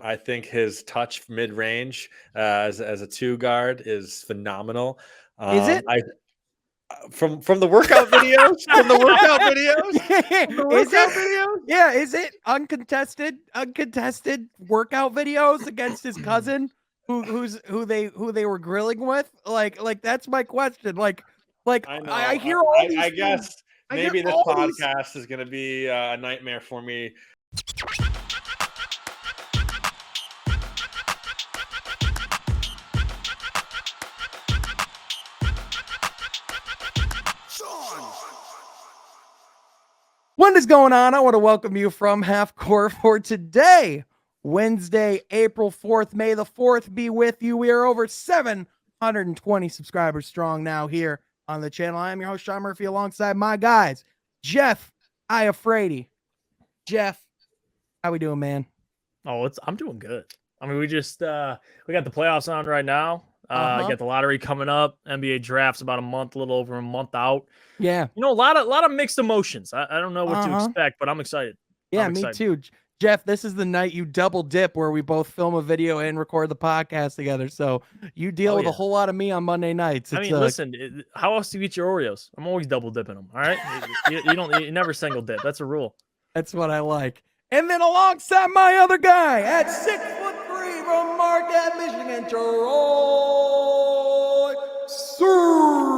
I think his touch mid-range as a two guard is phenomenal. Is it? From the workout videos, from the workout videos, from the Is workout it? videos. Yeah, is it uncontested workout videos against his cousin who they were grilling with? Like that's my question. Like I know. I hear all these I things. guess I hear maybe this all podcast is going to be a nightmare for me. What is going on? I want to welcome you from Half Court for today, Wednesday, April 4th. May the 4th be with you. We are over 720 subscribers strong now here on the channel. I am your host, Sean Murphy, alongside my guys, Jeff Iafrady. Jeff, how we doing, man? Oh, I'm doing good. I mean, we got the playoffs on right now. You got the lottery coming up. NBA draft's about a little over a month out. Yeah. You know, a lot of mixed emotions. I don't know what to expect, but I'm excited. Yeah, me too. Jeff, this is the night you double dip where we both film a video and record the podcast together. So you deal with a whole lot of me on Monday nights. I mean, listen, how else do you eat your Oreos? I'm always double dipping them. All right. you never single dip. That's a rule. That's what I like. And then alongside my other guy at 6'3" from Marquette, Michigan, Troy Surgan.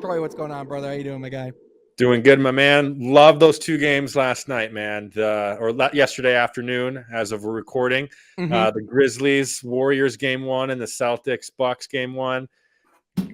Troy, what's going on, brother? How you doing, my guy? Doing good, my man. Love those two games last night, man. Yesterday afternoon, as of recording, the Grizzlies Warriors game 1 and the Celtics Bucks game 1.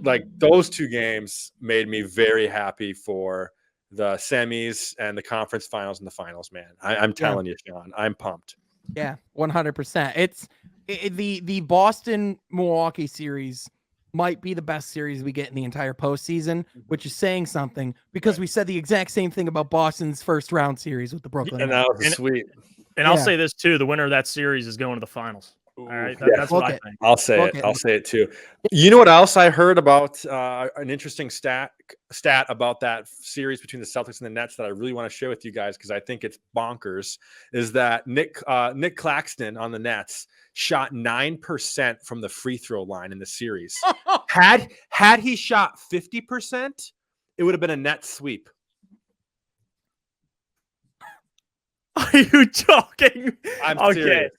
Like those two games made me very happy for the semis and the conference finals and the finals, man. I'm telling you, Sean, I'm pumped. Yeah, 100%. It's the Boston-Milwaukee series might be the best series we get in the entire postseason, which is saying something because we said the exact same thing about Boston's first round series with the Brooklyn Nets. And that was sweet. And I'll say this too: the winner of that series is going to the finals. All right, that's what I think. I'll say it. I'll say it too. You know what else I heard about? An interesting stat about that series between the Celtics and the Nets that I really want to share with you guys because I think it's bonkers. Is that Nick Claxton on the Nets shot 9% from the free throw line in the series. Had he shot 50%, it would have been a net sweep. Are you joking? I'm serious.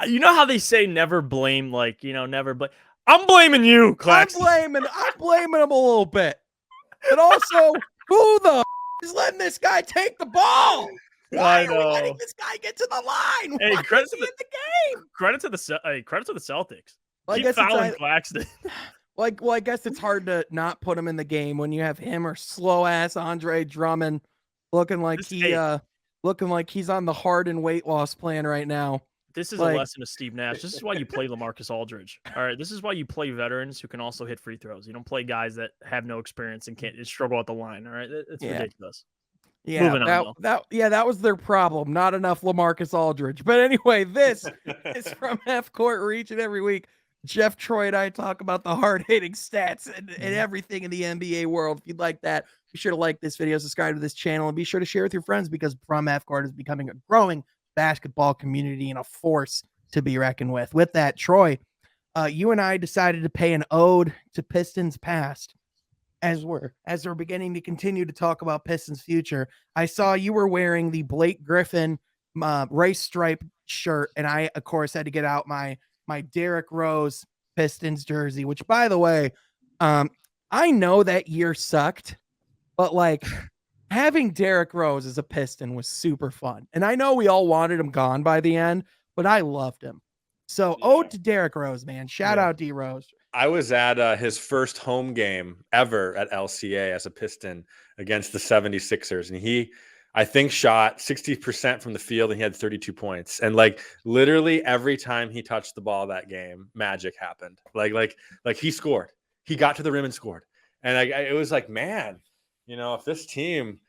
You know how they say never blame, never blame. I'm blaming you, Claxton. I'm blaming him a little bit. But also, who the is letting this guy take the ball? Why are we letting this guy get to the line? Hey, credit to the game. Credit to the Celtics. Well, Keep fouling Claxton. Well, I guess it's hard to not put him in the game when you have him or slow ass Andre Drummond looking like he's on the Harden weight loss plan right now. This is a lesson of Steve Nash. This is why you play LaMarcus Aldridge. All right. This is why you play veterans who can also hit free throws. You don't play guys that have no experience and can't struggle at the line. All right. It's ridiculous. Yeah. That was their problem. Not enough LaMarcus Aldridge. But anyway, this is from Half Court. We're each and every week. Jeff, Troy, and I talk about the hard-hitting stats and everything in the NBA world. If you'd like that, be sure to like this video, subscribe to this channel, and be sure to share with your friends because From Half Court is becoming a growing basketball community and a force to be reckoned with. With that, Troy, you and I decided to pay an ode to Pistons past as we're beginning to continue to talk about Pistons future. I saw you were wearing the Blake Griffin race stripe shirt, and I, of course, had to get out my Derrick Rose Pistons jersey, which, by the way, I know that year sucked, but having Derrick Rose as a Piston was super fun. And I know we all wanted him gone by the end, but I loved him. So ode to Derrick Rose, man. Shout out D Rose. I was at his first home game ever at LCA as a Piston against the 76ers. And he, I think, shot 60% from the field and he had 32 points. And literally every time he touched the ball that game, magic happened. Like he scored. He got to the rim and scored. And it was like, man, if this team,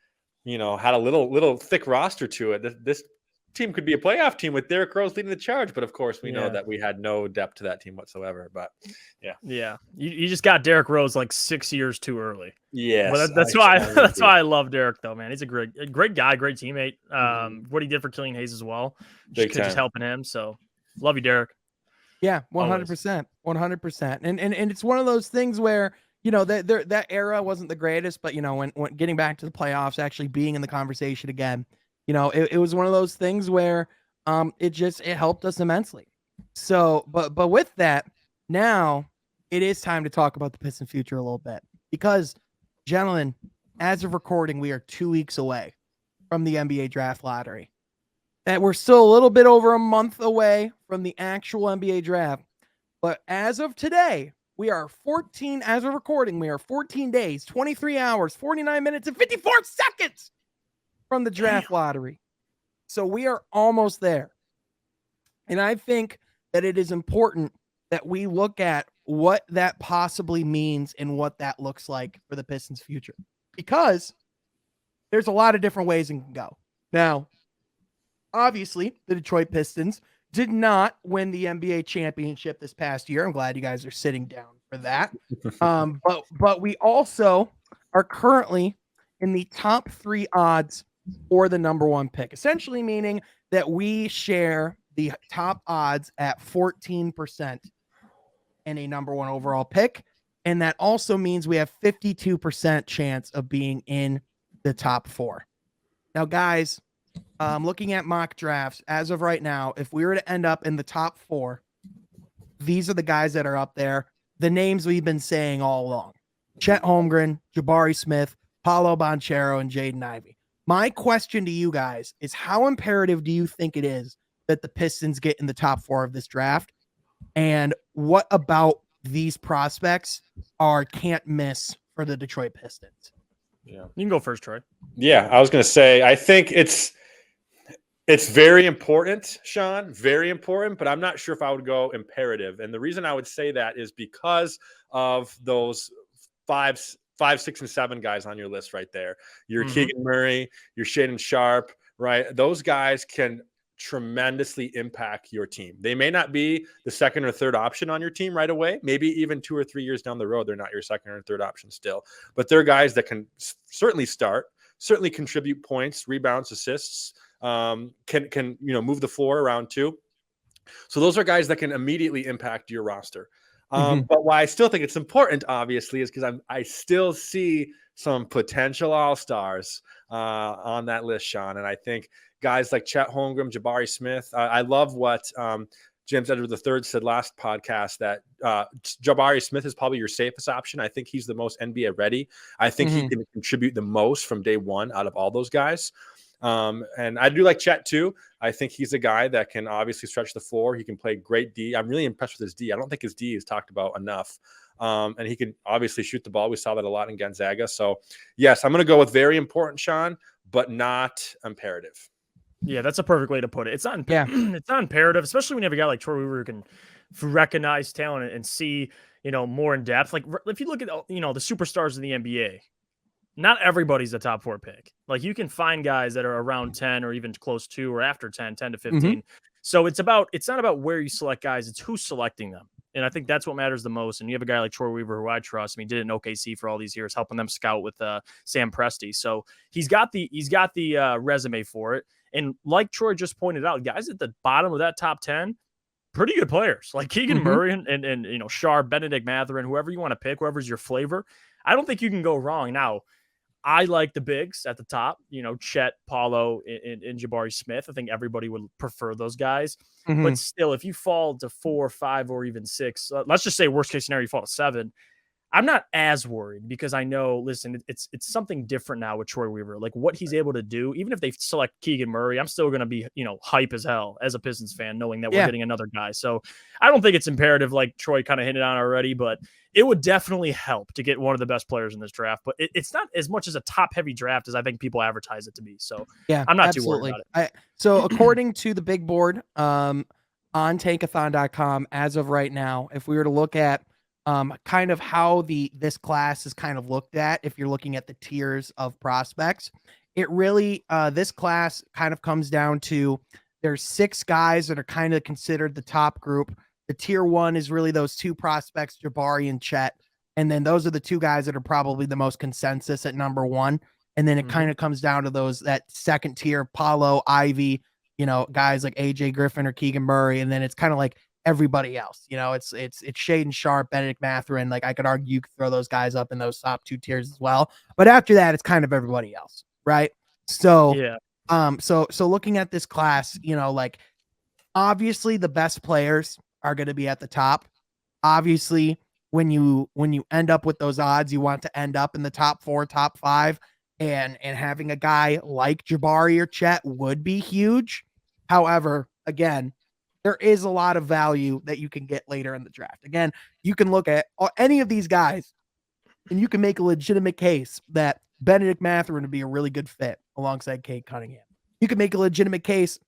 had a little thick roster to it, this team could be a playoff team with Derrick Rose leading the charge. But of course, we know that we had no depth to that team whatsoever. But yeah, you just got Derrick Rose like 6 years too early. Yes, but that's why I love Derrick though, man. He's a great guy, great teammate. What he did for Killian Hayes as well, just helping him. So love you, Derrick. Yeah, 100%, 100%. And it's one of those things where, you know, that era wasn't the greatest, but you know, when getting back to the playoffs, actually being in the conversation again, you know, it was one of those things where it helped us immensely. So, but with that, now it is time to talk about the Pistons future a little bit, because, gentlemen, as of recording, we are 2 weeks away from the NBA draft lottery. That we're still a little bit over a month away from the actual NBA draft. But as of today, we are 14 days, 23 hours, 49 minutes, and 54 seconds from the draft lottery. So we are almost there. And I think that it is important that we look at what that possibly means and what that looks like for the Pistons' future, because there's a lot of different ways it can go. Now, obviously, the Detroit Pistons did not win the NBA championship this past year. I'm glad you guys are sitting down for that. But we also are currently in the top 3 odds for the number 1 pick, essentially meaning that we share the top odds at 14% in a number 1 overall pick. And that also means we have 52% chance of being in the top 4. Now, guys, looking at mock drafts as of right now, if we were to end up in the top 4, these are the guys that are up there. The names we've been saying all along: Chet Holmgren, Jabari Smith, Paolo Banchero, and Jaden Ivey. My question to you guys is, how imperative do you think it is that the Pistons get in the top 4 of this draft? And what about these prospects can't miss for the Detroit Pistons? Yeah, you can go first, Troy. Yeah, I was going to say, I think it's very important, Sean, very important, but I'm not sure if I would go imperative. And the reason I would say that is because of those 5, 6, and 7 guys on your list right there. Your Keegan Murray, your Shaedon Sharpe, right? Those guys can tremendously impact your team. They may not be the second or third option on your team right away. Maybe even 2 or 3 years down the road, they're not your second or third option still. But they're guys that can certainly start, certainly contribute points, rebounds, assists, can move the floor around too. So those are guys that can immediately impact your roster. But why I still think it's important, obviously, is because I still see some potential all-stars on that list, Sean. And I think guys like Chet Holmgren, Jabari Smith. I love what James Edward III said last podcast, that Jabari Smith is probably your safest option. I think he's the most NBA ready. I think he can contribute the most from day one out of all those guys. And I do like Chet too. I think he's a guy that can obviously stretch the floor. He can play great D. I'm really impressed with his D. I don't think his D is talked about enough. And he can obviously shoot the ball. We saw that a lot in Gonzaga. So yes, I'm going to go with very important, Sean, but not imperative. Yeah, that's a perfect way to put it. It's not imperative, especially when you have a guy like Troy Weaver who can recognize talent and see, more in depth. Like if you look at, the superstars in the NBA, not everybody's a top 4 pick. Like you can find guys that are around 10 or even close to or after 10 to 15. So it's not about where you select guys, it's who's selecting them. And I think that's what matters the most. And you have a guy like Troy Weaver, who I trust. I mean, did it in OKC for all these years, helping them scout with Sam Presti. So he's got the resume for it. And like Troy just pointed out, guys at the bottom of that top 10, pretty good players like Keegan Murray and Sharpe, Benedict Mathurin, whoever you want to pick, whoever's your flavor. I don't think you can go wrong. Now, I like the bigs at the top, Chet, Paulo, and Jabari Smith. I think everybody would prefer those guys. But still, if you fall to 4, 5, or even 6, let's just say worst case scenario, you fall to 7, I'm not as worried because I know, listen, it's something different now with Troy Weaver. Like what he's able to do, even if they select Keegan Murray, I'm still going to be, hype as hell as a Pistons fan, knowing that we're getting another guy. So I don't think it's imperative, like Troy kind of hinted on already, but it would definitely help to get one of the best players in this draft. But it's not as much as a top-heavy draft as I think people advertise it to be. So yeah, I'm not too worried about it. So according to the big board on tankathon.com, as of right now, if we were to look at kind of how this class is kind of looked at, if you're looking at the tiers of prospects, it really, this class kind of comes down to there's 6 guys that are kind of considered the top group. The tier 1 is really those 2 prospects, Jabari and Chet. And then those are the 2 guys that are probably the most consensus at number 1. And then it kind of comes down to that second tier, Paulo, Ivy, guys like AJ Griffin or Keegan Murray. And then it's kind of like everybody else, it's Shaden Sharp, Benedict Mathurin. Like I could argue you could throw those guys up in those top 2 tiers as well. But after that, it's kind of everybody else. Right. So, so looking at this class, like obviously the best players are going to be at the top. Obviously, when you end up with those odds, you want to end up in the top 4, top 5, and having a guy like Jabari or Chet would be huge. However, again, there is a lot of value that you can get later in the draft. Again, you can look at any of these guys and you can make a legitimate case that Benedict Mathurin would be a really good fit alongside Cade Cunningham. You can make a legitimate case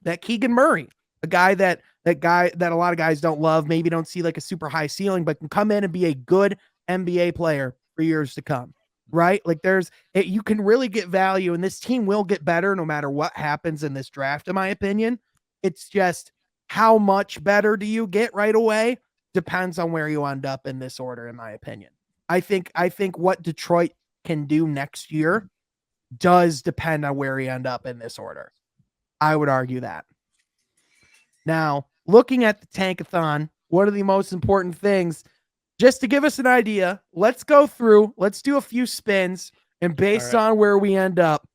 that Keegan Murray, a guy that a lot of guys don't love, maybe don't see like a super high ceiling, but can come in and be a good NBA player for years to come, right? Like you can really get value, and this team will get better no matter what happens in this draft, in my opinion. It's just how much better do you get right away depends on where you end up in this order, in my opinion. I think what Detroit can do next year does depend on where you end up in this order. I would argue that. Now, looking at the Tankathon, one of the most important things, just to give us an idea, let's go through, let's do a few spins, and based on where we end up,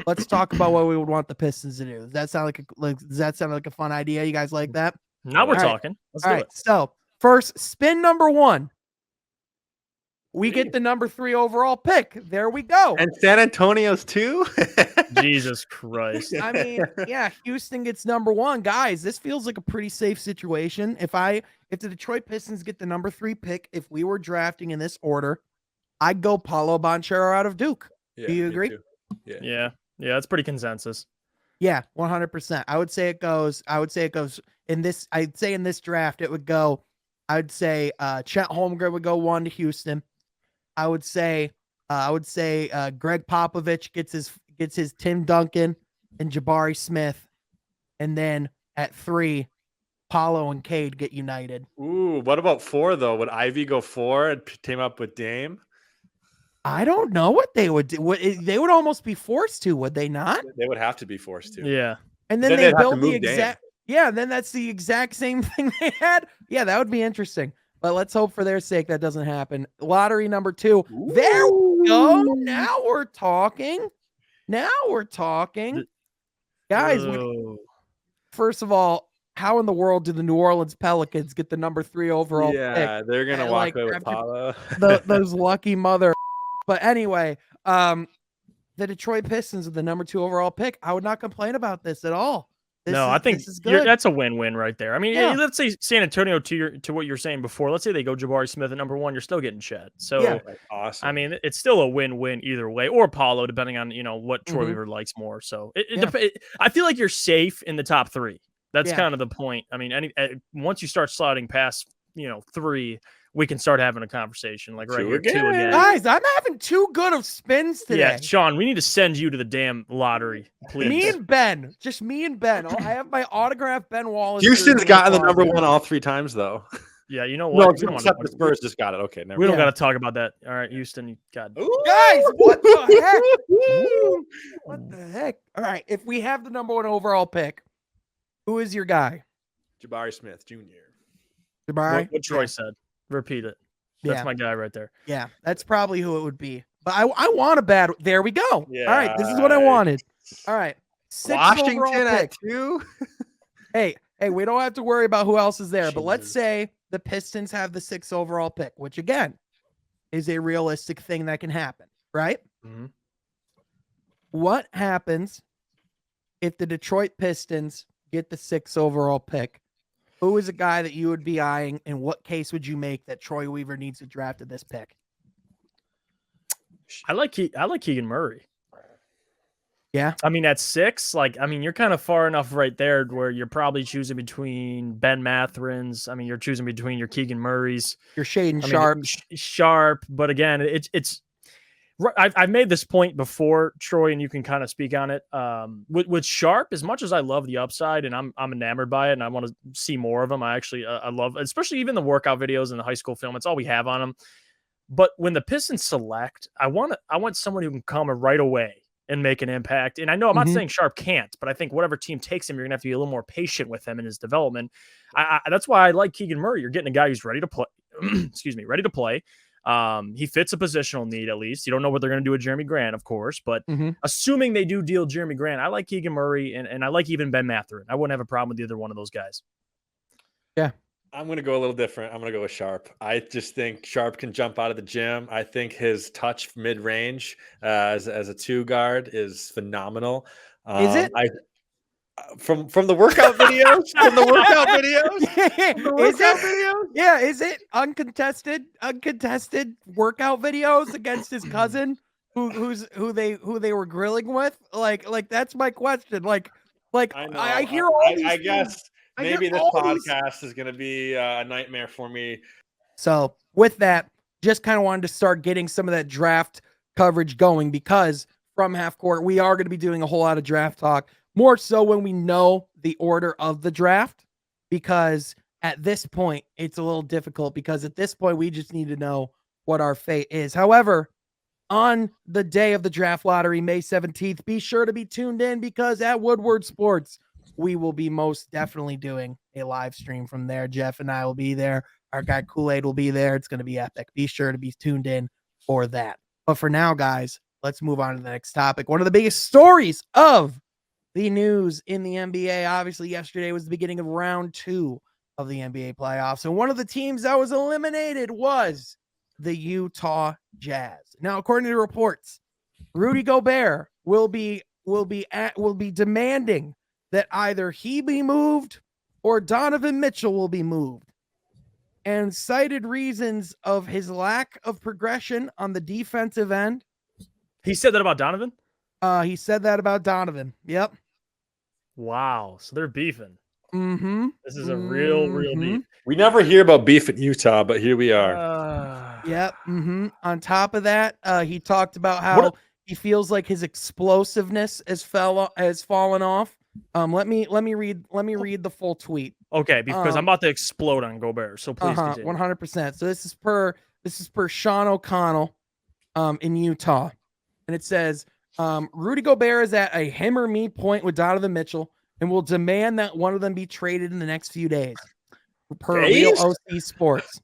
let's talk about what we would want the Pistons to do. Does that sound like a fun idea? You guys like that? Now we're talking. Let's do it. So first, spin number 1. We get the number 3 overall pick. There we go. And San Antonio's too? Jesus Christ. I mean, yeah, Houston gets number 1. Guys, this feels like a pretty safe situation. If the Detroit Pistons get the number 3 pick, if we were drafting in this order, I'd go Paolo Banchero out of Duke. Do you agree? Yeah, that's pretty consensus. Yeah, 100%. I would say it goes in this. I'd say in this draft, it would go. I'd say Chet Holmgren would go 1 to Houston. I would say Greg Popovich gets his Tim Duncan and Jabari Smith, and then at 3, Paulo and Cade get united. Ooh, what about 4 though? Would Ivy go 4 and team up with Dame? I don't know what they would do. They would almost be forced to, would they not? They would have to be forced to. Yeah. And then they build the exact. Yeah, then that's the exact same thing they had. Yeah, that would be interesting. But let's hope for their sake that doesn't happen. Lottery number 2. Ooh. There we go. Now we're talking. Guys, first of all, how in the world do the New Orleans Pelicans get the number 3 overall pick? Yeah, they're going to walk away with Paulo. Those lucky mother. But anyway, the Detroit Pistons with the number 2 overall pick. I would not complain about this at all. I think that's a win-win right there. I mean, let's say San Antonio, to what you're saying before, let's say they go Jabari Smith at number 1, you're still getting Chet. So, awesome. I mean, it's still a win-win either way, or Paulo, depending on, what Troy Weaver likes more. So I feel like you're safe in the top 3. That's kind of the point. I mean, once you start sliding past, 3, we can start having a conversation like right 2 here. again. 2 again. Guys, I'm having too good of spins today. Yeah, Sean, we need to send you to the damn lottery, please. Me and Ben. I have my autographed Ben Wallace. Houston's gotten the number 1 all 3 times, though. Yeah, you know what? No, except the Spurs just got it. Okay, never. We don't got to talk about that. All right, Houston, God. Guys, what the heck? What the heck? All right, if we have the number 1 overall pick, who is your guy? Jabari Smith Jr. Jabari? What Troy said. Repeat it. That's my guy right there. Yeah, that's probably who it would be. But I want a bad. There we go. Yeah, all right, this is what I wanted. All right, 6 Washington at 2. Hey, we don't have to worry about who else is there. But let's say the Pistons have the 6th overall pick, which again is a realistic thing that can happen, right? Mm-hmm. What happens if the Detroit Pistons get the 6th overall pick? Who is a guy that you would be eyeing, and what case would you make that Troy Weaver needs to draft at this pick? I like Keegan Murray. Yeah. I mean, at 6, you're kind of far enough right there where you're probably choosing between Ben Matherin's. I mean, you're choosing between your Keegan Murray's. You're Shaden Sharp. Sharp. But again, it's I've made this point before, Troy, and you can kind of speak on it. With Sharp, as much as I love the upside and I'm enamored by it, and I want to see more of them. I actually I love, especially even the workout videos and the high school film. It's all we have on them. But when the Pistons select, I want someone who can come right away and make an impact. And I know I'm not saying Sharp can't, but I think whatever team takes him, you're gonna have to be a little more patient with him in his development. That's why I like Keegan Murray. You're getting a guy who's ready to play. Excuse me, ready to play. He fits a positional need, at least. You don't know what they're going to do with Jeremy Grant, of course, but assuming they do deal Jeremy Grant, I like Keegan Murray and I like even Ben Mathurin. I wouldn't have a problem with either one of those guys. Yeah. I'm going to go a little different. I'm going to go with Sharp. I just think Sharp can jump out of the gym. I think his touch mid-range as a 2 guard is phenomenal. Is it? From the workout videos? From the workout videos? Yeah, is it uncontested workout videos against his cousin who they were grilling with? Like that's my question. I hear all these I guess maybe this podcast is going to be a nightmare for me. So with that, just kind of wanted to start getting some of that draft coverage going, because from Half Court, we are going to be doing a whole lot of draft talk, more so when we know the order of the draft, because at this point, it's a little difficult, because at this point, we just need to know what our fate is. However, on the day of the draft lottery, May 17th, be sure to be tuned in, because at Woodward Sports, we will be most definitely doing a live stream from there. Jeff and I will be there. Our guy Kool-Aid will be there. It's going to be epic. Be sure to be tuned in for that. But for now, guys, let's move on to the next topic. One of the biggest stories of the news in the NBA, obviously yesterday was the beginning of round 2 of the NBA playoffs. And one of the teams that was eliminated was the Utah Jazz. Now, according to reports, Rudy Gobert will be demanding that either he be moved or Donovan Mitchell will be moved, and cited reasons of his lack of progression on the defensive end. He said that about Donovan? He said that about Donovan. Yep. Wow. So they're beefing. This is a real beef. We never hear about beef in Utah, but here we are. Yep. On top of that, he talked about how he feels like his explosiveness has fallen off. Let me read the full tweet. Okay, because I'm about to explode on Gobert, so please continue. 100%. So this is per Sean O'Connell in Utah. And it says, Rudy Gobert is at a him or me point with Donovan Mitchell and will demand that one of them be traded in the next few days. Per Real OC Sports.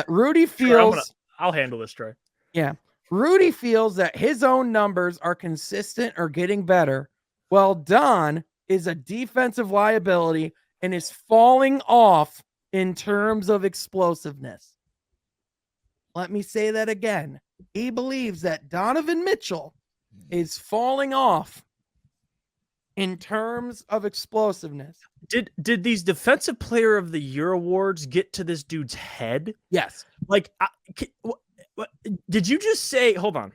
Rudy feels... I'll handle this, Trey. Yeah. Rudy feels that his own numbers are consistent or getting better, while Don is a defensive liability and is falling off in terms of explosiveness. Let me say that again. He believes that Donovan Mitchell is falling off in terms of explosiveness. Did these Defensive Player of the Year awards get to this dude's head? Yes. Like, did you just say? Hold on.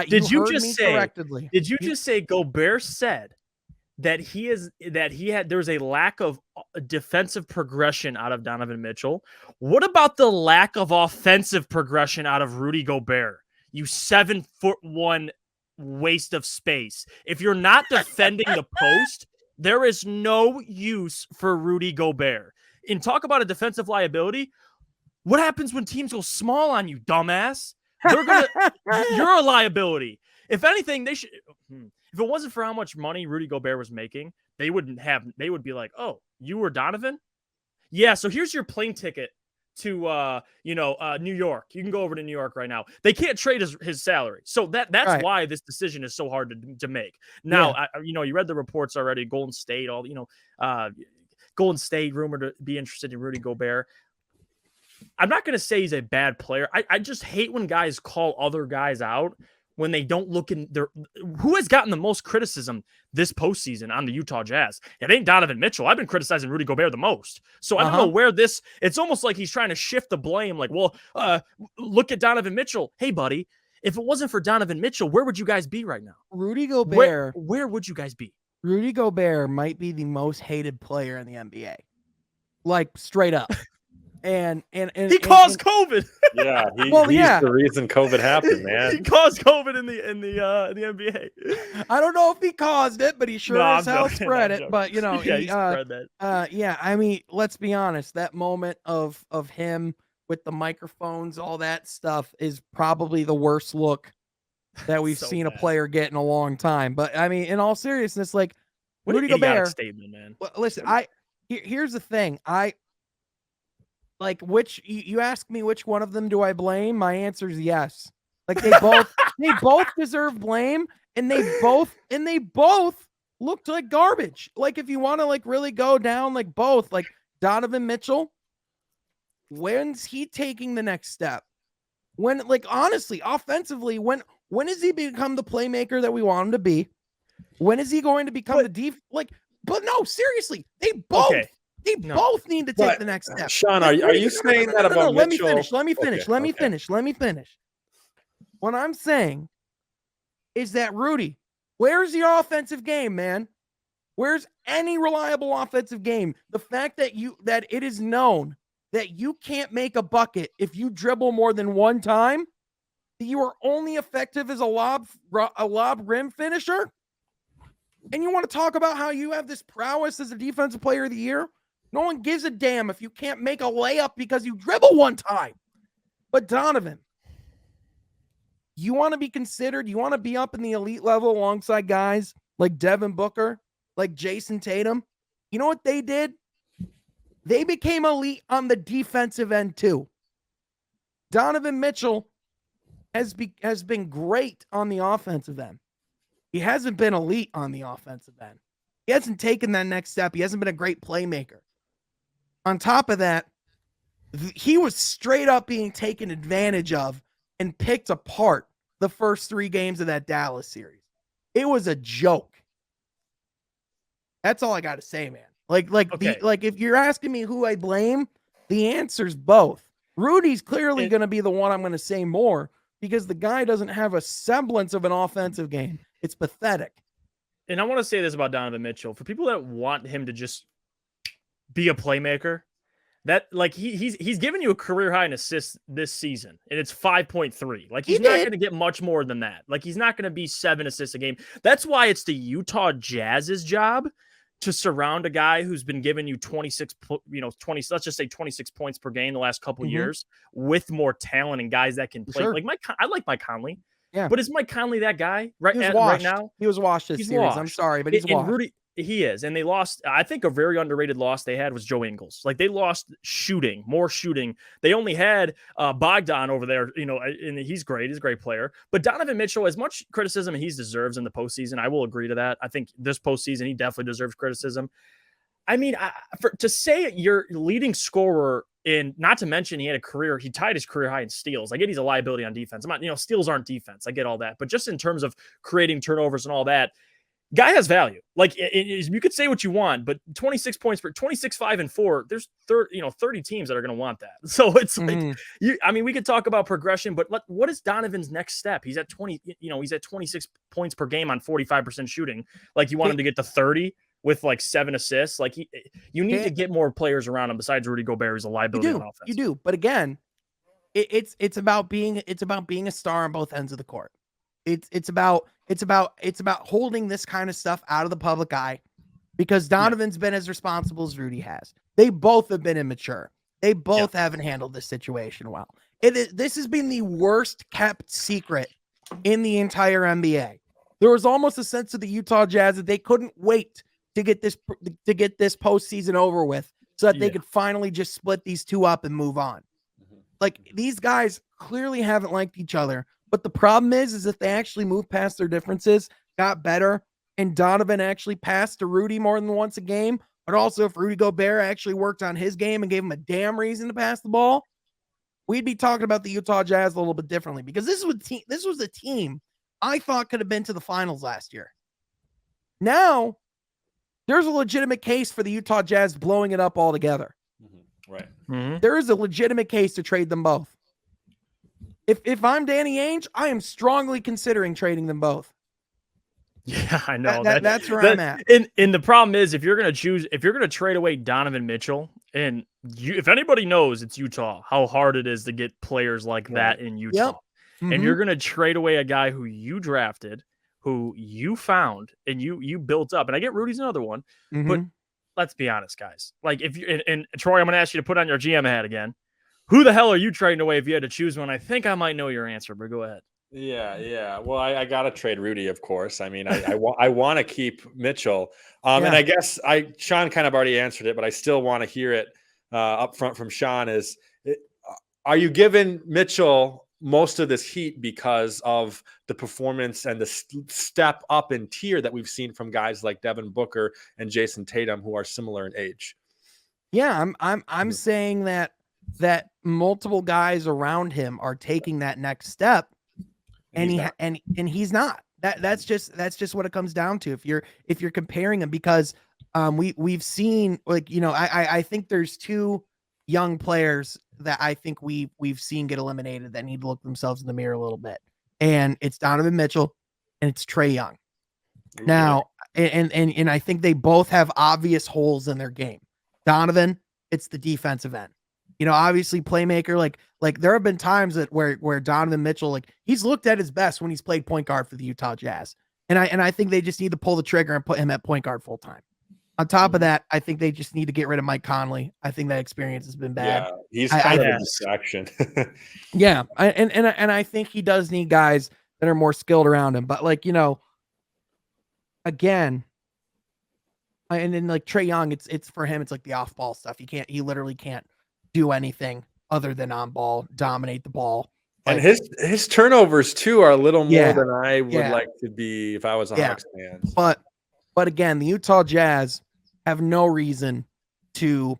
Did you just say Gobert said that there's a lack of defensive progression out of Donovan Mitchell? What about the lack of offensive progression out of Rudy Gobert? You 7'1" waste of space. If you're not defending the post, there is no use for Rudy Gobert. And talk about a defensive liability. What happens when teams go small on you, dumbass? You're a liability. If anything, they should. If it wasn't for how much money Rudy Gobert was making, they would be like, "Oh, you were Donovan? Yeah, so here's your plane ticket to New York. You can go over to New York right now." They can't trade his salary. So that's right. Why this decision is so hard to make. Now, yeah. You read the reports already. Golden State, Golden State rumored to be interested in Rudy Gobert. I'm not going to say he's a bad player. I just hate when guys call other guys out when they don't look in their. Who has gotten the most criticism this postseason on the Utah Jazz? It ain't Donovan Mitchell. I've been criticizing Rudy Gobert the most. So I don't know where this. It's almost like he's trying to shift the blame. Like, well, look at Donovan Mitchell. Hey, buddy, if it wasn't for Donovan Mitchell, where would you guys be right now? Rudy Gobert. Where would you guys be? Rudy Gobert might be the most hated player in the NBA. Like straight up. And he caused COVID. Yeah, he's the reason COVID happened, man. He caused COVID in the NBA. I don't know if he caused it, but he sure as hell spread it. But he spread that. Yeah, I mean, let's be honest. That moment of him with the microphones, all that stuff, is probably the worst look that we've seen a player get in a long time. But I mean, in all seriousness, like what Rudy Gobert statement, man. Listen, here's the thing. Like you ask me which one of them do I blame? My answer is yes. Like they both deserve blame, and they both looked like garbage. Like if you want to like really go down, like both, like Donovan Mitchell, when's he taking the next step? When, like, honestly, offensively, when has he become the playmaker that we want him to be? When is he going to become but no, seriously, they both need to take the next step. Sean, are you saying that about Mitchell? Let me finish. What I'm saying is that, Rudy, where's your offensive game, man? Where's any reliable offensive game? The fact that it is known that you can't make a bucket if you dribble more than one time, that you are only effective as a lob rim finisher, and you want to talk about how you have this prowess as a defensive player of the year? No one gives a damn if you can't make a layup because you dribble one time. But Donovan, you want to be considered, you want to be up in the elite level alongside guys like Devin Booker, like Jason Tatum. You know what they did? They became elite on the defensive end too. Donovan Mitchell has been great on the offensive end. He hasn't been elite on the offensive end. He hasn't taken that next step. He hasn't been a great playmaker. On top of that, he was straight up being taken advantage of and picked apart the first 3 games of that Dallas series. It was a joke. That's all I got to say, man. Like if you're asking me who I blame, the answer's both. Rudy's clearly going to be the one I'm going to say more, because the guy doesn't have a semblance of an offensive game. It's pathetic. And I want to say this about Donovan Mitchell. For people that want him to just be a playmaker, that like he's given you a career high in assists this season, and it's 5.3. Like he's not going to get much more than that. Like he's not going to be 7 assists a game. That's why it's the Utah Jazz's job to surround a guy who's been giving you 20, let's just say 26 points per game the last couple years, with more talent and guys that can play. Sure. Like I like Mike Conley. Yeah. But is Mike Conley that guy right now? He was washed this series. Washed. I'm sorry, but he's washed. Rudy, he is. And they lost. I think a very underrated loss they had was Joe Ingles. Like they lost more shooting. They only had Bogdan over there, and he's great. He's a great player. But Donovan Mitchell, as much criticism he deserves in the postseason, I will agree to that. I think this postseason, he definitely deserves criticism. I mean, to say your leading scorer, and not to mention he tied his career high in steals. I get he's a liability on defense. I'm not, steals aren't defense. I get all that. But just in terms of creating turnovers and all that, guy has value. Like you could say what you want, but 26 points per 26, 5 and 4, there's 30 teams that are going to want that. So it's like, we could talk about progression, but what is Donovan's next step? He's at 20, he's at 26 points per game on 45% shooting. Like you want him to get to 30 with like 7 assists. Like you need to get more players around him besides Rudy Gobert, who's a liability on offense. You do. But again, it's about being a star on both ends of the court. It's about holding this kind of stuff out of the public eye, because Donovan's been as responsible as Rudy has. They both have been immature. They both haven't handled this situation well. This has been the worst kept secret in the entire NBA. There was almost a sense of the Utah Jazz that they couldn't wait to get this postseason over with, so that they could finally just split these two up and move on. Like, these guys clearly haven't liked each other. But the problem is if they actually moved past their differences, got better, and Donovan actually passed to Rudy more than once a game, but also if Rudy Gobert actually worked on his game and gave him a damn reason to pass the ball, we'd be talking about the Utah Jazz a little bit differently, because this was a team I thought could have been to the finals last year. Now, there's a legitimate case for the Utah Jazz blowing it up altogether. Right. There is a legitimate case to trade them both. If I'm Danny Ainge, I am strongly considering trading them both. Yeah, I know. That's where I'm at. And the problem is, if you're going to trade away Donovan Mitchell And if anybody knows, it's Utah, how hard it is to get players like that in Utah. Yep. Mm-hmm. And you're going to trade away a guy who you drafted, who you found, and you built up. And I get Rudy's another one, but let's be honest, guys. Like if you and Troy, I'm going to ask you to put on your GM hat again. Who the hell are you trading away if you had to choose one? I think I might know your answer, but go ahead. Yeah. Well, I got to trade Rudy, of course. I mean, I want to keep Mitchell. And I guess Sean kind of already answered it, but I still want to hear it up front from Sean. Are you giving Mitchell most of this heat because of the performance and the step up in tier that we've seen from guys like Devin Booker and Jason Tatum, who are similar in age? Yeah, I'm saying that multiple guys around him are taking that next step. And he's not. That's just what it comes down to. If you're comparing them, because we've seen, like, I think there's two young players that I think we've seen get eliminated that need to look themselves in the mirror a little bit, and it's Donovan Mitchell and it's Trae Young. Now, and I think they both have obvious holes in their game. Donovan, it's the defensive end. Obviously playmaker, like there have been times where Donovan Mitchell, like, he's looked at his best when he's played point guard for the Utah Jazz. And I think they just need to pull the trigger and put him at point guard full time. On top of that, I think they just need to get rid of Mike Conley. I think that experience has been bad. Yeah, he's kind of a distraction. Yeah. And I think he does need guys that are more skilled around him. But again, and then like Trae Young, it's for him, it's like the off ball stuff. He literally can't do anything other than on ball, dominate the ball. And his turnovers too are a little more than I would like to be if I was a Hawks fan. But again, the Utah Jazz have no reason to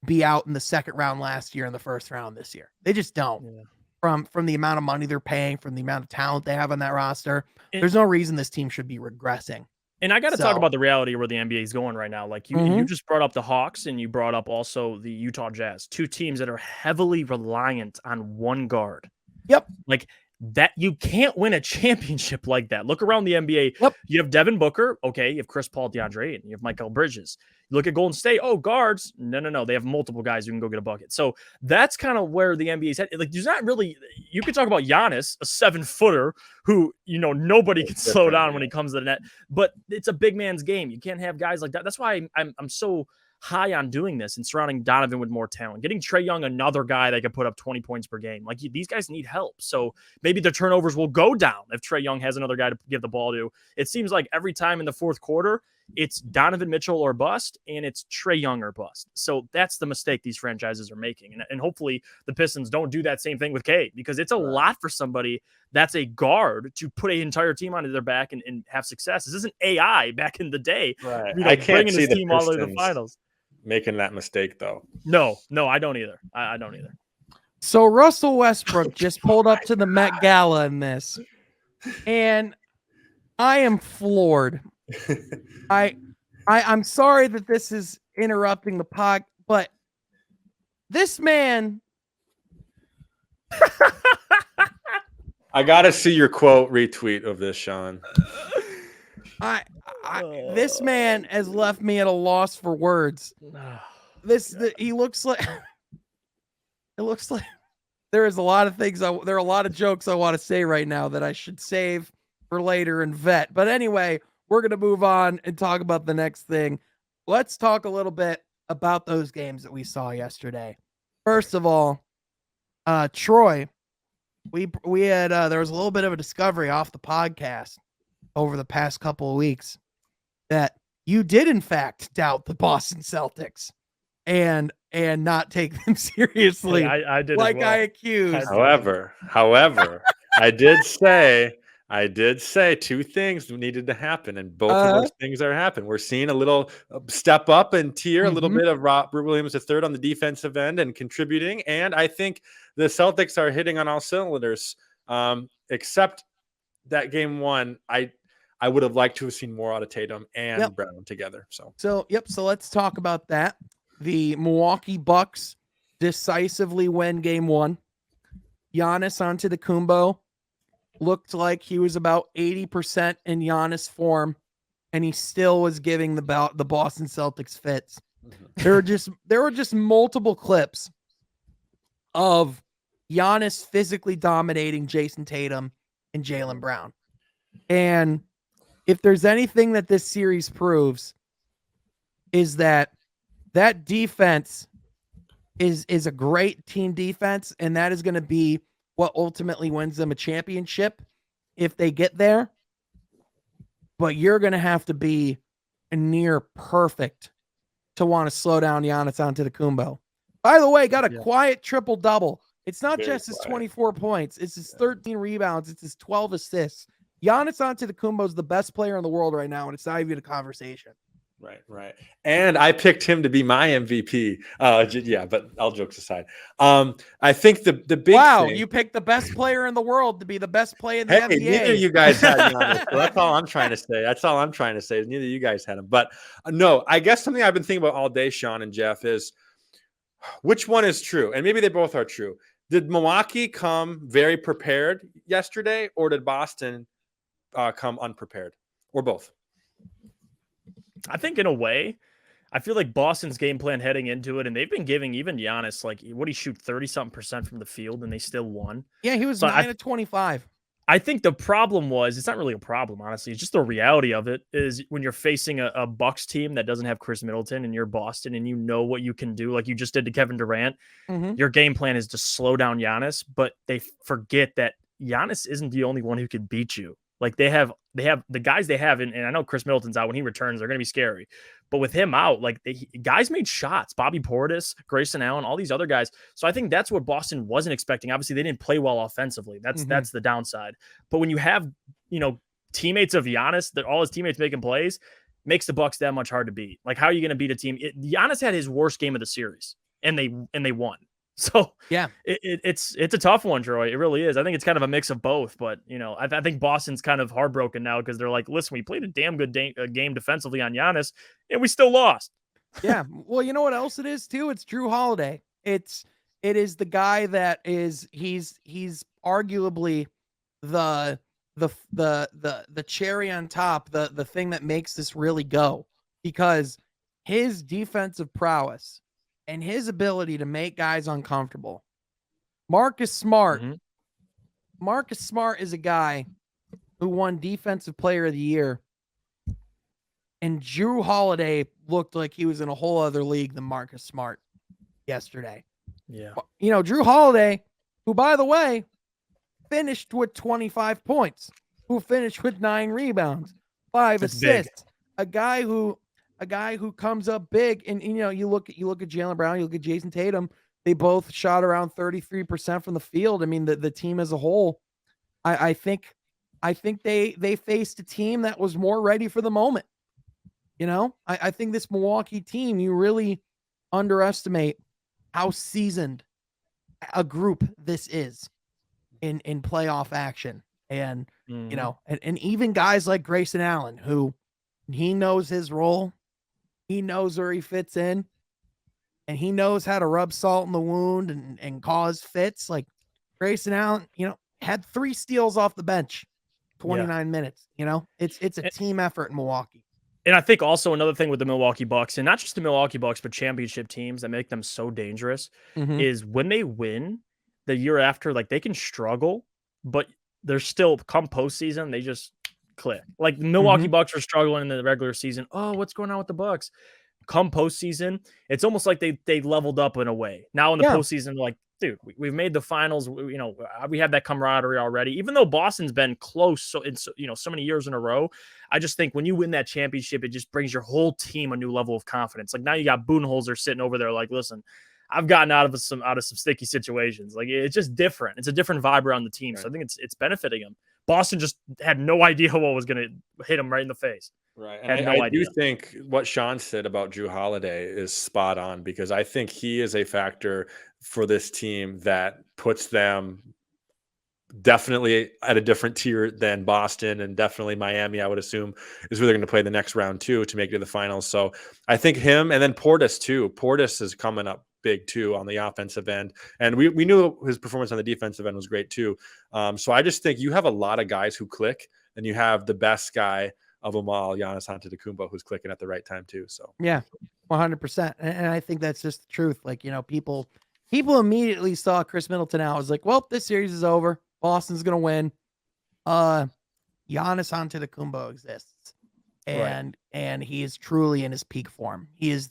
be out in the second round last year and the first round this year. They just don't. Yeah. From the amount of money they're paying, from the amount of talent they have on that roster, there's no reason this team should be regressing. And I got to talk about the reality of where the NBA is going right now. Like you just brought up the Hawks and you brought up also the Utah Jazz, two teams that are heavily reliant on one guard. Yep. Like that, you can't win a championship like that. Look around the NBA. Yep. You have Devin Booker. Okay. You have Chris Paul, DeAndre, and you have Michael Bridges. You look at Golden State. Oh, guards. No. They have multiple guys who can go get a bucket. So that's kind of where the NBA is headed. Like, there's not really, you could talk about Giannis, a 7-footer who, nobody can slow down when he comes to the net, but it's a big man's game. You can't have guys like that. That's why I'm so high on doing this and surrounding Donovan with more talent, getting Trae Young, another guy that can put up 20 points per game. Like, these guys need help. So maybe the turnovers will go down if Trae Young has another guy to give the ball to. It seems like every time in the fourth quarter, it's Donovan Mitchell or bust, and it's Trae Young or bust. So that's the mistake these franchises are making. And hopefully the Pistons don't do that same thing with K, because it's a lot for somebody that's a guard to put an entire team onto their back and have success. This isn't AI back in the day. Right. I can't see the team all the way to the finals. Making that mistake, though. No, I don't either. I don't either. So Russell Westbrook just pulled up to the Met Gala in this, and I am floored. I'm sorry that this is interrupting the pod, but this man. I gotta see your quote retweet of this, Sean. This man has left me at a loss for words. He looks like it looks like there is a lot of things. There are a lot of jokes I want to say right now that I should save for later and vet. But anyway, we're going to move on and talk about the next thing. Let's talk a little bit about those games that we saw yesterday. First of all, Troy, we had there was a little bit of a discovery off the podcast over the past couple of weeks that you did in fact doubt the Boston Celtics and not take them seriously. I did, like well. I accused. However, I did say two things needed to happen, and both of those things are happening. We're seeing a little step up in tier, a little bit of Robert Williams III on the defensive end and contributing, and I think the Celtics are hitting on all cylinders, except that game one, I would have liked to have seen more out of Tatum and Brown together. So let's talk about that. The Milwaukee Bucks decisively win game one. Giannis Antetokounmpo looked like he was about 80% in Giannis form, and he still was giving the Boston Celtics fits. There were just multiple clips of Giannis physically dominating Jason Tatum and Jaylen Brown. And if there's anything that this series proves, is that defense is a great team defense, and that is going to be what ultimately wins them a championship if they get there. But you're going to have to be near perfect to want to slow down Giannis Antetokounmpo. By the way, got a quiet triple-double. It's not just his 24 points. It's his 13 rebounds. It's his 12 assists. Giannis Antetokounmpo is the best player in the world right now, and it's not even a conversation. Right. And I picked him to be my MVP. Yeah, but all jokes aside. I think the big thing, you picked the best player in the world to be the best player in the NBA. Neither of you guys had Giannis. So that's all I'm trying to say. Is neither of you guys had him. But no, I guess something I've been thinking about all day, Sean and Jeff, is which one is true? And maybe they both are true. Did Milwaukee come very prepared yesterday, or did Boston come unprepared, or both? I think in a way, I feel like Boston's game plan heading into it, and they've been giving even Giannis, like, what did he shoot, 30-something% from the field, and they still won. Yeah, he was 9 of 25. I think the problem was, it's not really a problem, honestly. It's just the reality of it is when you're facing a Bucks team that doesn't have Chris Middleton and you're Boston and you know what you can do, like you just did to Kevin Durant, your game plan is to slow down Giannis, but they forget that Giannis isn't the only one who can beat you. Like they have the guys they have, and I know Chris Middleton's out. When he returns, they're going to be scary. But with him out, like guys made shots. Bobby Portis, Grayson Allen, all these other guys. So I think that's what Boston wasn't expecting. Obviously, they didn't play well offensively. That's the downside. But when you have teammates of Giannis, that all his teammates making plays, makes the Bucks that much hard to beat. Like how are you going to beat a team? Giannis had his worst game of the series, and they won. So yeah, it's a tough one, Troy. It really is. I think it's kind of a mix of both, but I think Boston's kind of heartbroken now because they're like, listen, we played a damn good game defensively on Giannis, and we still lost. Yeah. Well, you know what else it is too? It's Drew Holiday. It is the guy that he's arguably the cherry on top, the thing that makes this really go, because his defensive prowess and his ability to make guys uncomfortable. Marcus Smart. Marcus Smart is a guy who won Defensive Player of the Year. And Drew Holiday looked like he was in a whole other league than Marcus Smart yesterday. Yeah. Drew Holiday, who, by the way, finished with 25 points, who finished with 9 rebounds, 5 assists. A guy who comes up big, and you look at Jaylen Brown, you look at Jason Tatum, they both shot around 33% from the field. I mean, the team as a whole, I think they faced a team that was more ready for the moment. I think this Milwaukee team, you really underestimate how seasoned a group this is in playoff action. And and even guys like Grayson Allen, who he knows his role. He knows where he fits in, and he knows how to rub salt in the wound and cause fits. Like Grayson Allen, had 3 steals off the bench, 29 minutes. It's a team effort in Milwaukee. And I think also another thing with the Milwaukee Bucks, and not just the Milwaukee Bucks, but championship teams that make them so dangerous, is when they win the year after, like they can struggle, but they're still, come postseason, they just click. Like the Milwaukee Bucks were struggling in the regular season. Oh, what's going on with the Bucks? Come postseason, it's almost like they leveled up in a way. Now in the postseason, like, dude, we've made the finals. We have that camaraderie already. Even though Boston's been close, so many years in a row, I just think when you win that championship, it just brings your whole team a new level of confidence. Like now you got Budenholzer sitting over there, like, listen, I've gotten out of some sticky situations. Like it's just different. It's a different vibe around the team. Right. So I think it's benefiting them. Boston just had no idea what was going to hit them right in the face. Right. And I do think what Sean said about Drew Holiday is spot on, because I think he is a factor for this team that puts them definitely at a different tier than Boston, and definitely Miami, I would assume, is where they're going to play the next round too to make it to the finals. So I think him, and then Portis too. Portis is coming up big too on the offensive end, and we knew his performance on the defensive end was great too. So I just think you have a lot of guys who click, and you have the best guy of them all, Giannis Antetokounmpo, who's clicking at the right time too. So yeah, 100%. And I think that's just the truth. Like, people immediately saw Chris Middleton out. I was like, well, this series is over. Boston's going to win. Giannis Antetokounmpo exists. And he is truly in his peak form. He is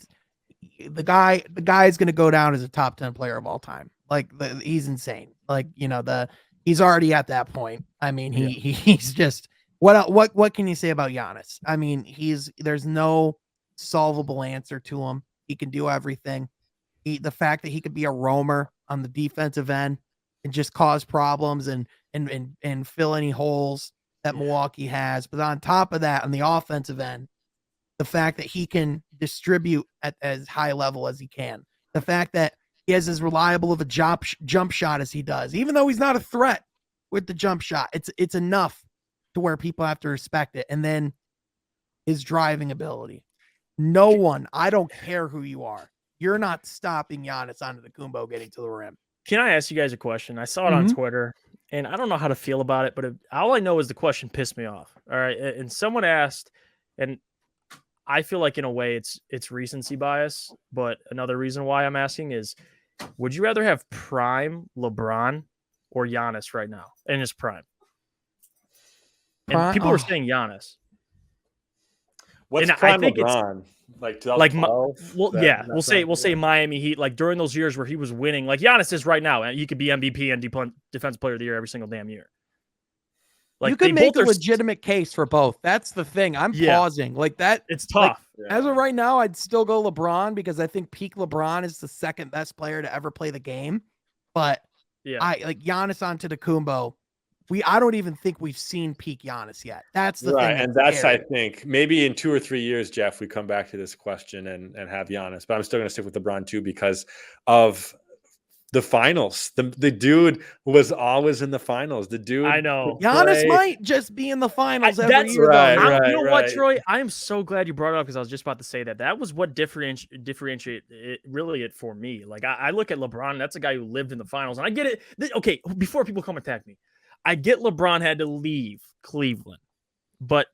the guy is going to go down as a top 10 player of all time. Like he's insane. Like, he's already at that point. I mean, he's just, what can you say about Giannis? I mean, there's no solvable answer to him. He can do everything. The fact that he could be a roamer on the defensive end and just cause problems and fill any holes that Milwaukee has. But on top of that, on the offensive end, the fact that he can distribute at as high level as he can, the fact that he has as reliable of a jump shot as he does, even though he's not a threat with the jump shot, it's enough to where people have to respect it. And then his driving ability. No one, I don't care who you are, you're not stopping Giannis Antetokounmpo getting to the rim. Can I ask you guys a question? I saw it on Twitter, and I don't know how to feel about it, but all I know is the question pissed me off. All right, and someone asked, and I feel like in a way it's recency bias, but another reason why I'm asking is, would you rather have prime LeBron or Giannis right now in his prime? And people were saying Giannis. What's and prime I think LeBron? Like 2012? We'll say Miami Heat, like during those years where he was winning, like Giannis is right now, and he could be MVP and Defensive Player of the Year every single damn year. Like, you can make a legitimate case for both. That's the thing. I'm pausing like that. It's tough. Like, as of right now, I'd still go LeBron because I think peak LeBron is the second best player to ever play the game. But I like Giannis Antetokounmpo. I don't even think we've seen peak Giannis yet. That's the thing. And that's scary. I think maybe in 2 or 3 years, Jeff, we come back to this question and have Giannis. But I'm still going to stick with LeBron too because of the finals. The dude was always in the finals. The dude, I know. Giannis might just be in the finals every year. You know what, Troy? I am so glad you brought it up because I was just about to say that. That was what differentiate it for me. Like I look at LeBron. That's a guy who lived in the finals, and I get it. Okay, before people come attack me, I get LeBron had to leave Cleveland, but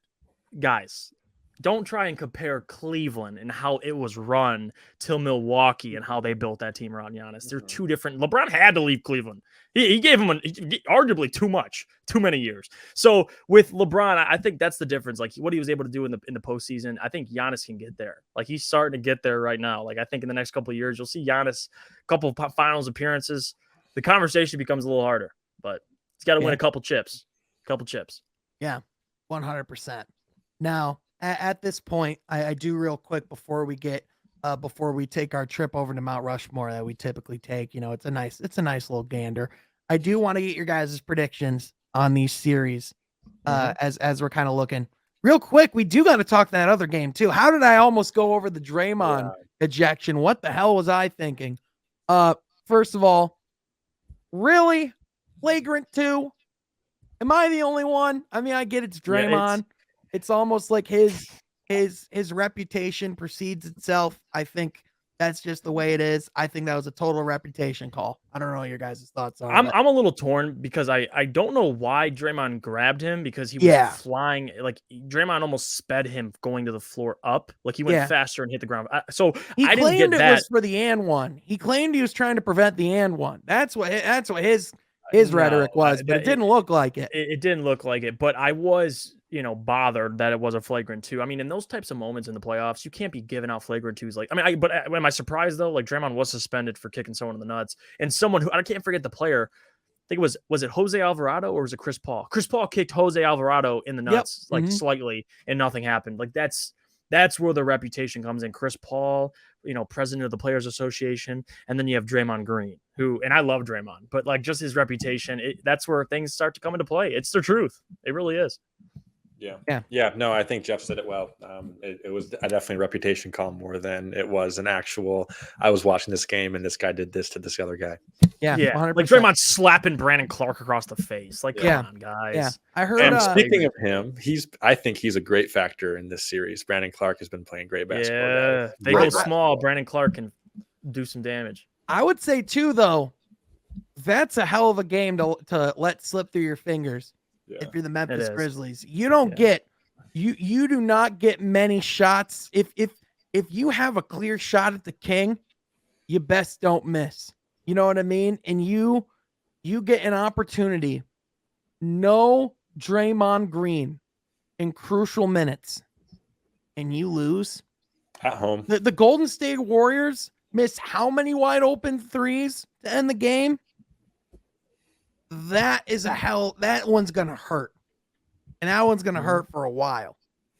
guys, don't try and compare Cleveland and how it was run till Milwaukee and how they built that team around Giannis. They're two different. LeBron had to leave Cleveland. He gave him arguably too many years. So with LeBron, I think that's the difference. Like what he was able to do in the postseason, I think Giannis can get there. Like he's starting to get there right now. Like I think in the next couple of years, you'll see Giannis a couple of finals appearances. The conversation becomes a little harder, but he's got to win a couple chips. Yeah, 100%. Now, at this point, I do real quick before we take our trip over to Mount Rushmore that we typically take. It's a nice little gander. I do want to get your guys' predictions on these series as we're kind of looking real quick. We do got to talk that other game too. How did I almost go over the Draymond ejection? What the hell was I thinking? First of all, really flagrant 2? Am I the only one? I mean, I get it's Draymond. Yeah, it's almost like his reputation precedes itself. I think that's just the way it is. I think that was a total reputation call. I don't know what your guys' thoughts are. I'm a little torn because I don't know why Draymond grabbed him because he was flying. Like Draymond almost sped him going to the floor up. Like he went faster and hit the ground. So he I didn't claimed get it that. Was for the and one. He claimed he was trying to prevent the and one. That's what his rhetoric was, but it didn't look like it. It didn't look like it, but I was, bothered that it was a flagrant 2. I mean, in those types of moments in the playoffs, you can't be giving out flagrant 2s. Like, but am I surprised though? Like Draymond was suspended for kicking someone in the nuts, and someone who I can't forget the player. I think was it Jose Alvarado or was it Chris Paul? Chris Paul kicked Jose Alvarado in the nuts, slightly, and nothing happened. Like that's where the reputation comes in. Chris Paul, president of the Players Association, and then you have Draymond Green, who, and I love Draymond, but like just his reputation, that's where things start to come into play. It's the truth. It really is. Yeah. No, I think Jeff said it well. It was definitely a reputation call more than it was an actual. I was watching this game and this guy did this to this other guy. Yeah. 100%. Like Draymond slapping Brandon Clark across the face. Like, come on, guys. Yeah, I heard. And speaking of him, I think he's a great factor in this series. Brandon Clark has been playing great basketball. Yeah, they go small. Brandon Clark can do some damage. I would say too, though, that's a hell of a game to let slip through your fingers. If you're the Memphis Grizzlies, you don't get You do not get many shots. If you have a clear shot at the king, you best don't miss. You know what I mean? And you get an opportunity. No Draymond Green in crucial minutes, and you lose at home. The Golden State Warriors missed how many wide open threes to end the game? That one's gonna hurt, and that one's gonna hurt for a while.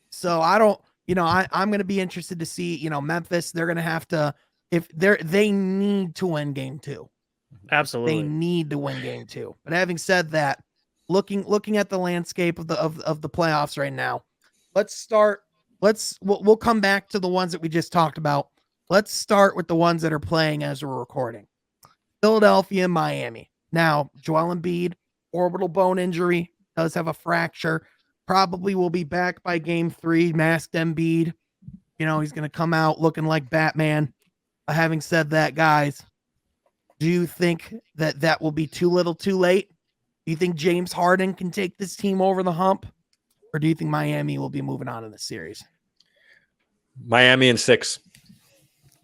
So I don't, I'm gonna be interested to see, Memphis. They're gonna have to, they need to win game 2. Absolutely, they need to win game 2. But having said that, looking at the landscape of the playoffs right now, we'll come back to the ones that we just talked about. Let's start with the ones that are playing as we're recording. Philadelphia and Miami. Now, Joel Embiid, orbital bone injury, does have a fracture. Probably will be back by game 3. Masked Embiid. He's going to come out looking like Batman. Having said that, guys, do you think that will be too little too late? Do you think James Harden can take this team over the hump? Or do you think Miami will be moving on in the series? Miami in 6.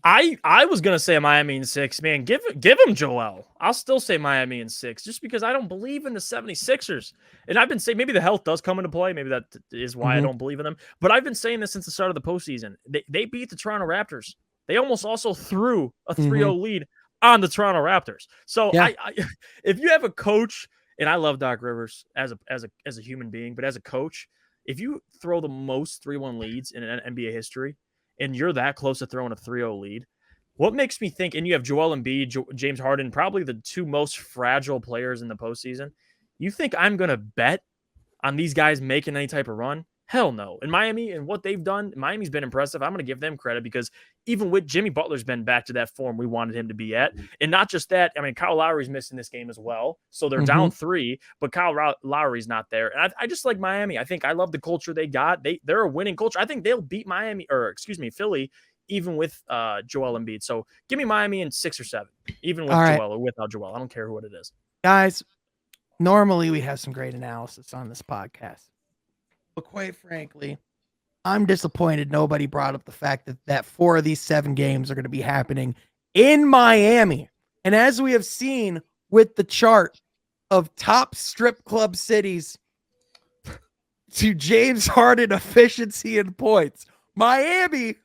I was gonna say Miami in 6, man. Give him Joel. I'll still say Miami in 6, just because I don't believe in the 76ers. And I've been saying maybe the health does come into play. Maybe that is why I don't believe in them. But I've been saying this since the start of the postseason. They beat the Toronto Raptors. They almost also threw a 3-0 lead on the Toronto Raptors. So I if you have a coach, and I love Doc Rivers as a human being, but as a coach, if you throw the most 3-1 leads in an NBA history, and you're that close to throwing a 3-0 lead, what makes me think, and you have Joel Embiid, James Harden, probably the 2 most fragile players in the postseason, you think I'm going to bet on these guys making any type of run? Hell no. In Miami and what they've done, Miami's been impressive. I'm going to give them credit because even with Jimmy Butler's been back to that form we wanted him to be at. And not just that, I mean, Kyle Lowry's missing this game as well. So they're down 3, but Kyle Lowry's not there. And I just like Miami. I love the culture they got. They're a winning culture. I think they'll beat Philly, even with Joel Embiid. So give me Miami in 6 or 7, even with Joel or without Joel. I don't care what it is. Guys, normally we have some great analysis on this podcast. But quite frankly, I'm disappointed nobody brought up the fact that 4 of these 7 games are going to be happening in Miami. And as we have seen with the chart of top strip club cities to James Harden efficiency and points, Miami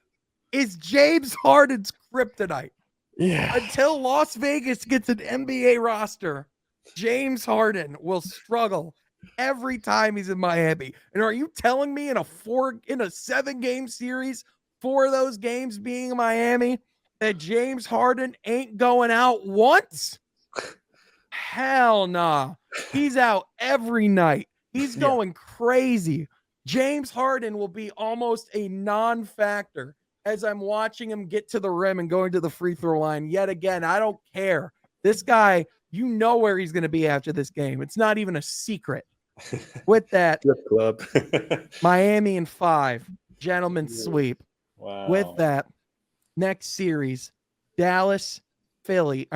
is James Harden's kryptonite. Yeah. Until Las Vegas gets an NBA roster, James Harden will struggle every time he's in Miami. And are you telling me in a 7-game series, 4 of those games being in Miami, that James Harden ain't going out once? Hell nah. He's out every night. He's going crazy. James Harden will be almost a non-factor as I'm watching him get to the rim and going to the free throw line yet again. I don't care. This guy, you know where he's going to be after this game. It's not even a secret. With that, club. Miami in 5, gentlemen's sweep. Wow. With that, next series, Dallas, Phoenix.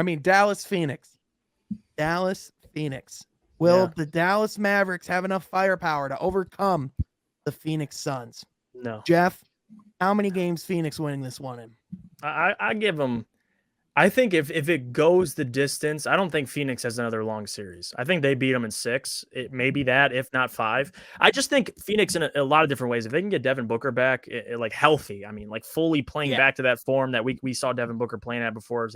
Dallas, Phoenix. Will the Dallas Mavericks have enough firepower to overcome the Phoenix Suns? No. Jeff, how many games Phoenix winning this one in? I give them. I think if it goes the distance, I don't think Phoenix has another long series. I think they beat them in 6. It may be that, if not 5. I just think Phoenix in a lot of different ways. If they can get Devin Booker back, like healthy, I mean, like fully playing back to that form that we saw Devin Booker playing at before his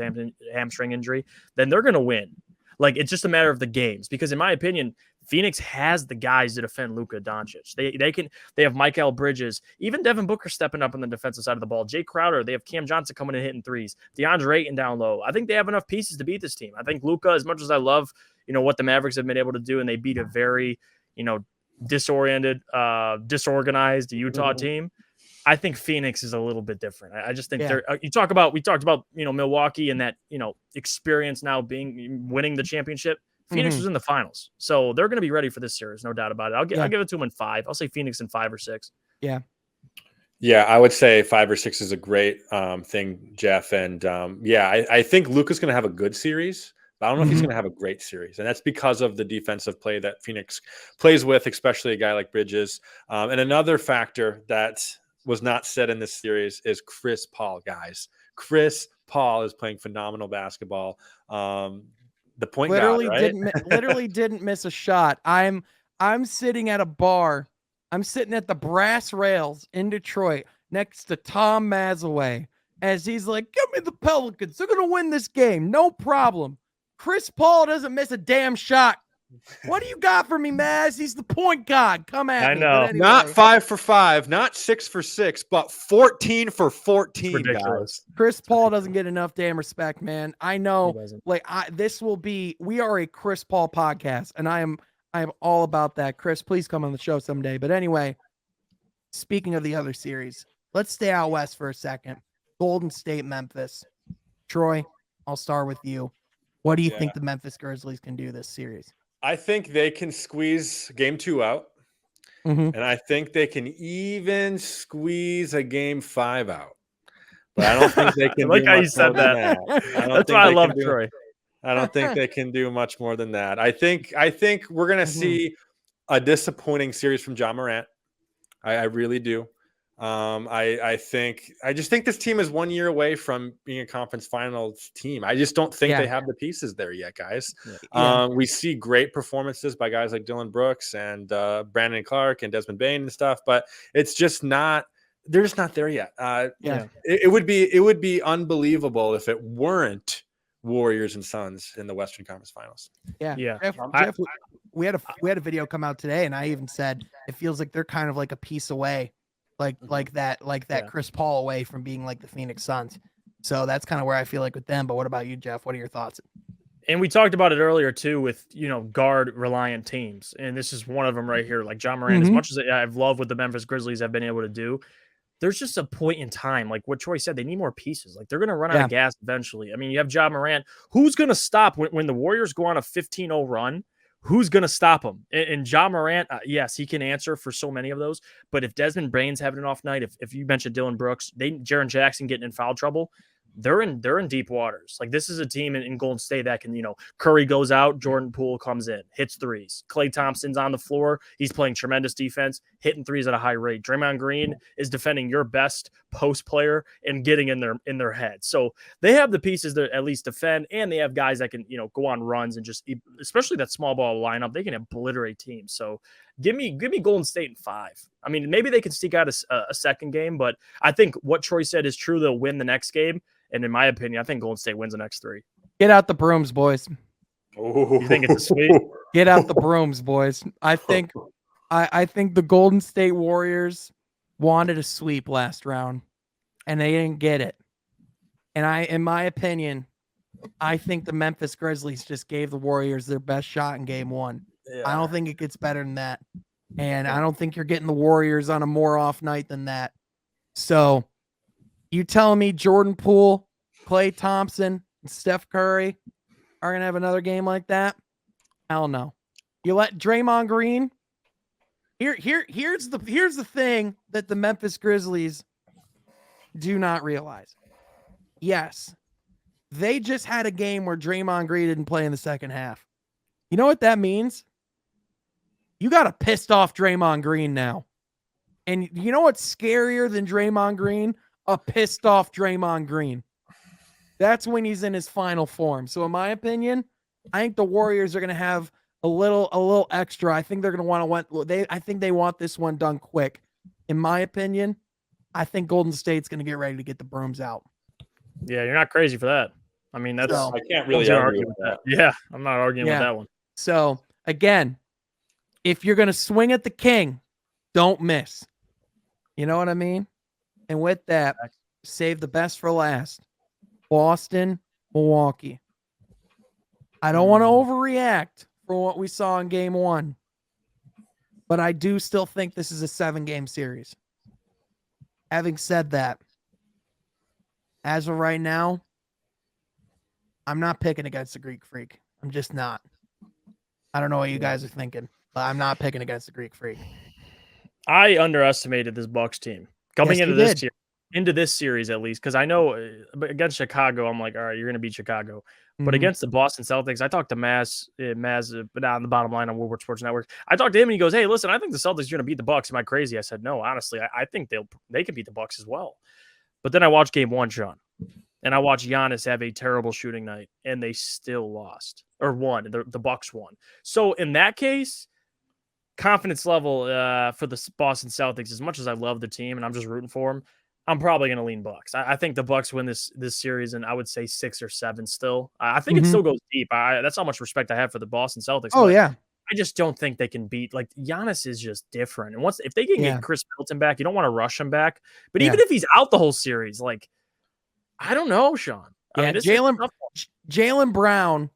hamstring injury, then they're going to win. Like, it's just a matter of the games. Because in my opinion, Phoenix has the guys to defend Luka Doncic. They have Mikal Bridges, even Devin Booker stepping up on the defensive side of the ball. Jay Crowder, they have Cam Johnson coming and hitting threes. DeAndre Ayton down low. I think they have enough pieces to beat this team. I think Luka, as much as I love, what the Mavericks have been able to do, and they beat a very, disorganized Utah team. I think Phoenix is a little bit different. I just think we talked about, Milwaukee and that, experience now winning the championship. Phoenix was in the finals, so they're going to be ready for this series, no doubt about it. I'll give it to them in 5. I'll say Phoenix in 5 or 6. Yeah. Yeah, I would say 5 or 6 is a great thing, Jeff. And I think Luka's going to have a good series, But I don't know if he's going to have a great series, and that's because of the defensive play that Phoenix plays with, especially a guy like Bridges. And another factor that was not said in this series is Chris Paul, guys. Chris Paul is playing phenomenal basketball. The point literally guard, right? literally didn't miss a shot. I'm sitting at a bar. I'm sitting at the brass rails in Detroit next to Tom Mazaway as he's like, "Give me the Pelicans. They're gonna win this game, no problem." Chris Paul doesn't miss a damn shot. What do you got for me, Maz? He's the point guard. Come at I me. know. Anyway. Not 5 for 5, not 6 for 6, but 14 for 14, ridiculous. guys. Chris Paul doesn't get enough damn respect, man. I know, like, we are a Chris Paul podcast, and I am all about that. Chris, please come on the show someday. But anyway, speaking of the other series, let's stay out west for a second. Golden State, Memphis. Troy, I'll start with you. What do you think the Memphis Grizzlies can do this series? I think they can squeeze game 2 out. And I think they can even squeeze a game 5 out. But I don't think they can like do how much you said more than that. That's why I love Troy. I don't think they can do much more than that. I think we're going to see a disappointing series from Ja Morant. I really do. I just think this team is 1 year away from being a conference finals team. I just don't think they have the pieces there yet, guys. We see great performances by guys like Dylan Brooks and Brandon Clark and Desmond Bain and stuff, but it's just not. They're just not there yet. It would be unbelievable if it weren't Warriors and Suns in the Western Conference Finals. Yeah. Jeff, we had a video come out today, and I even said it feels like they're kind of like a piece away. Like that Chris Paul away from being like the Phoenix Suns. So that's kind of where I feel like with them. But what about you, Jeff? What are your thoughts? And we talked about it earlier too with, guard reliant teams. And this is one of them right here. Like Ja Morant, as much as I've loved what the Memphis Grizzlies have been able to do, there's just a point in time, like what Troy said, they need more pieces. Like they're going to run out of gas eventually. I mean, you have Ja Morant. Who's going to stop when the Warriors go on a 15-0 run? Who's going to stop him? And Ja Morant, yes, he can answer for so many of those. But if Desmond Bain's having an off night, if you mentioned Dylan Brooks, Jaren Jackson getting in foul trouble, they're in deep waters. Like this is a team in Golden State that can, Curry goes out, Jordan Poole comes in, hits threes. Klay Thompson's on the floor. He's playing tremendous defense, hitting threes at a high rate. Draymond Green is defending your best post player and getting in their head. So they have the pieces that at least defend, and they have guys that can, go on runs and just, especially that small ball lineup, they can obliterate teams. So give me Golden State in 5. I mean, maybe they can sneak out a second game, but I think what Troy said is true. They'll win the next game. And in my opinion, I think Golden State wins the next 3. Get out the brooms, boys. You think it's a sweep? Get out the brooms, boys. I think the Golden State Warriors wanted a sweep last round, and they didn't get it. And in my opinion, I think the Memphis Grizzlies just gave the Warriors their best shot in game 1. Yeah. I don't think it gets better than that. And I don't think you're getting the Warriors on a more off night than that. So you telling me Jordan Poole, Klay Thompson, and Steph Curry are going to have another game like that? Hell no. You let Draymond Green. Here's the thing that the Memphis Grizzlies do not realize. Yes, they just had a game where Draymond Green didn't play in the second half. You know what that means? You got a pissed off Draymond Green now. And you know what's scarier than Draymond Green? A pissed off Draymond Green. That's when he's in his final form. So in my opinion, I think the Warriors are going to have a little extra. I think they're going to I think they want this one done quick. In my opinion, I think Golden State's going to get ready to get the brooms out. Yeah, you're not crazy for that. I mean, I can't really argue with that. Yeah, I'm not arguing with that one. So again, if you're going to swing at the king, don't miss. You know what I mean? And with that, save the best for last. Boston, Milwaukee. I don't want to overreact for what we saw in game 1, but I do still think this is a 7-game series. Having said that, as of right now, I'm not picking against the Greek Freak. I'm just not. I don't know what you guys are thinking, but I'm not picking against the Greek Freak. I underestimated this Bucks team coming into this year. into this series at least, because I know against Chicago, I'm like, all right, you're going to beat Chicago. But against the Boston Celtics, I talked to Maz, but on the bottom line on Woodward Sports Network. I talked to him and he goes, "Hey, listen, I think the Celtics are going to beat the Bucks. Am I crazy?" I said, "No, honestly, I think they can beat the Bucks as well." But then I watched Game 1, Sean, and I watched Giannis have a terrible shooting night, and they still lost or won. The Bucks won. So in that case, confidence level for the Boston Celtics, as much as I love the team and I'm just rooting for them, I'm probably going to lean Bucks. I think the Bucks win this series, and I would say 6 or 7 still. I think it still goes deep. That's how much respect I have for the Boston Celtics. Oh, yeah. I just don't think they can beat, like, Giannis is just different. And if they can get Chris Middleton back, you don't want to rush him back. But even if he's out the whole series, like, I don't know, Sean. Yeah, Jaylen Brown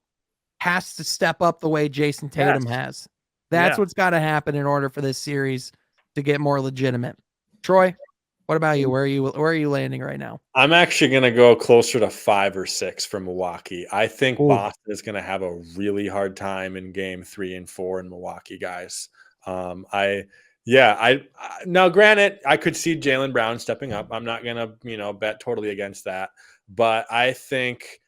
has to step up the way Jason Tatum has. That's what's got to happen in order for this series to get more legitimate. Troy, what about you? Where are you landing right now? I'm actually going to go closer to 5 or 6 for Milwaukee. I think Boston is going to have a really hard time in game 3 and 4 in Milwaukee, guys. Now granted, I could see Jaylen Brown stepping up. I'm not going to, bet totally against that, but I think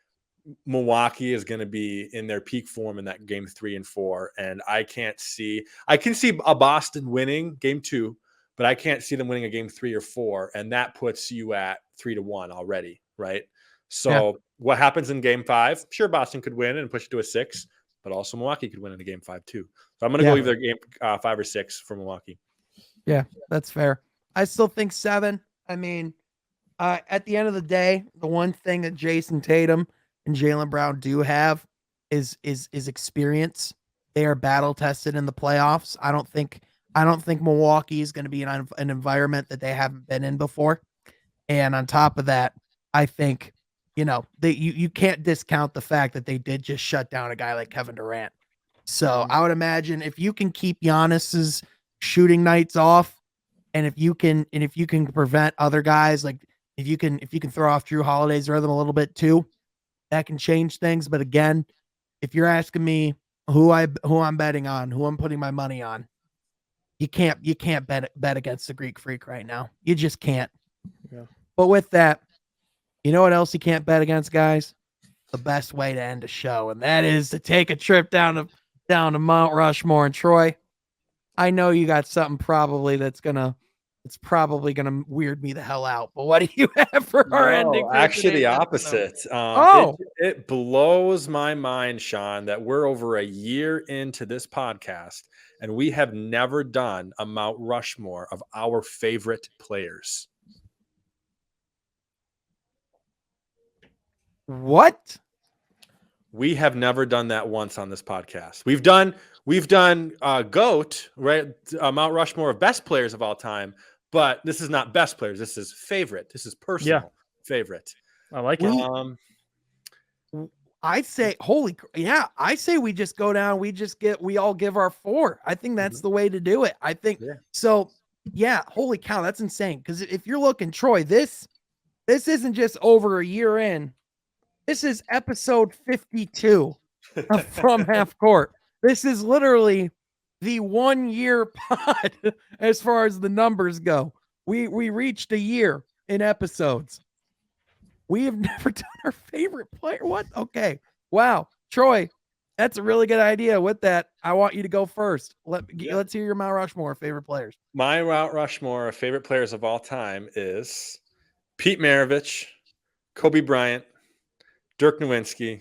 Milwaukee is going to be in their peak form in that game 3 and 4. And I can see a Boston winning game 2, but I can't see them winning a game 3 or 4. And that puts you at 3-1 already. Right. So what happens in game 5? Sure. Boston could win and push it to a 6, but also Milwaukee could win in a game 5 too. So I'm going to go either game 5 or 6 for Milwaukee. Yeah, that's fair. I still think 7. I mean, at the end of the day, the one thing that Jason Tatum and Jaylen Brown do have is experience. They are battle tested in the playoffs. I don't think Milwaukee is going to be in an environment that they haven't been in before. And on top of that, I think, you can't discount the fact that they did just shut down a guy like Kevin Durant. So I would imagine if you can keep Giannis's shooting nights off, and if you can prevent other guys, like if you can throw off Drew Holiday's rhythm a little bit too, that can change things. But again, if you're asking me who I'm betting on, who I'm putting my money on, you can't bet against the Greek Freak right now. You just can't. Yeah. But with that, you know what else you can't bet against, guys? The best way to end a show, and that is to take a trip down to Mount Rushmore. And Troy, I know you got something it's probably gonna weird me the hell out. But what do you have for our ending? Actually, the opposite. It blows my mind, Sean, that we're over a year into this podcast and we have never done a Mount Rushmore of our favorite players. What? We have never done that once on this podcast. We've done GOAT, right? Mount Rushmore of best players of all time, but this is not best players. This is favorite. This is personal favorite. I like it. I say, I say we just go down. We all give our 4. I think that's the way to do it. I think so. Yeah. Holy cow. That's insane. Cause if you're looking, Troy, this isn't just over a year in. This is episode 52 from Half Court. This is literally the 1 year pod as far as the numbers go. We reached a year in episodes. We have never done our favorite player. What? Okay. Wow. Troy, that's a really good idea. With that, I want you to go first. Let's hear your Mount Rushmore favorite players. My Mount Rushmore of favorite players of all time is Pete Maravich, Kobe Bryant, Dirk Nowitzki,